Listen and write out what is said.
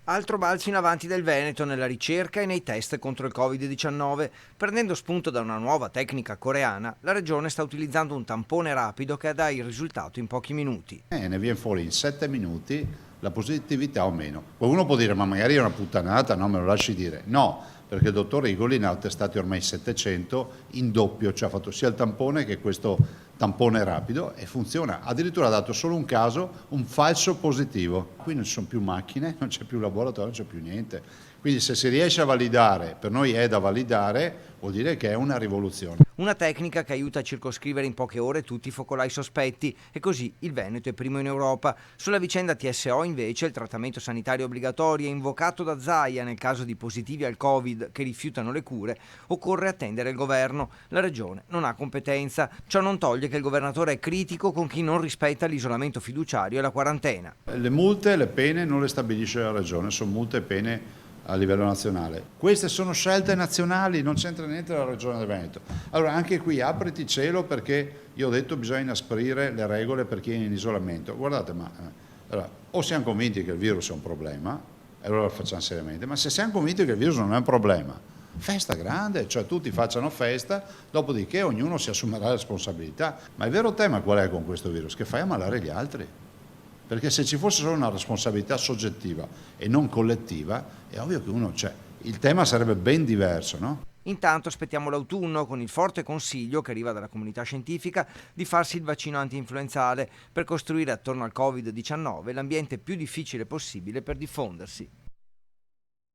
Altro balzo in avanti del Veneto nella ricerca e nei test contro il Covid-19. Prendendo spunto da una nuova tecnica coreana, la regione sta utilizzando un tampone rapido che dà il risultato in pochi minuti. Ne viene fuori in 7 minuti la positività o meno. Qualcuno può dire ma magari è una puttanata, no, me lo lasci dire. No, perché il dottor Rigoli ne ha testati ormai 700 in doppio, cioè ha fatto sia il tampone che questo tampone rapido e funziona. Addirittura ha dato solo un caso, un falso positivo. Qui non ci sono più macchine, non c'è più laboratorio, non c'è più niente. Quindi se si riesce a validare, per noi è da validare, vuol dire che è una rivoluzione. Una tecnica che aiuta a circoscrivere in poche ore tutti i focolai sospetti e così il Veneto è primo in Europa. Sulla vicenda TSO invece il trattamento sanitario obbligatorio è invocato da Zaia nel caso di positivi al Covid che rifiutano le cure. Occorre attendere il governo. La regione non ha competenza. Ciò non toglie che il governatore è critico con chi non rispetta l'isolamento fiduciario e la quarantena. Le multe, le pene non le stabilisce la regione, sono multe e pene a livello nazionale. Queste sono scelte nazionali, non c'entra niente la regione del Veneto. Allora anche qui apriti cielo, perché io ho detto bisogna inasprire le regole per chi è in isolamento. Guardate, ma allora, o siamo convinti che il virus è un problema, e allora lo facciamo seriamente, ma se siamo convinti che il virus non è un problema, festa grande, cioè tutti facciano festa, dopodiché ognuno si assumerà la responsabilità. Ma il vero tema qual è con questo virus? Che fai ammalare gli altri. Perché se ci fosse solo una responsabilità soggettiva e non collettiva, è ovvio che il tema sarebbe ben diverso, no? Intanto aspettiamo l'autunno con il forte consiglio che arriva dalla comunità scientifica di farsi il vaccino anti-influenzale per costruire attorno al Covid-19 l'ambiente più difficile possibile per diffondersi.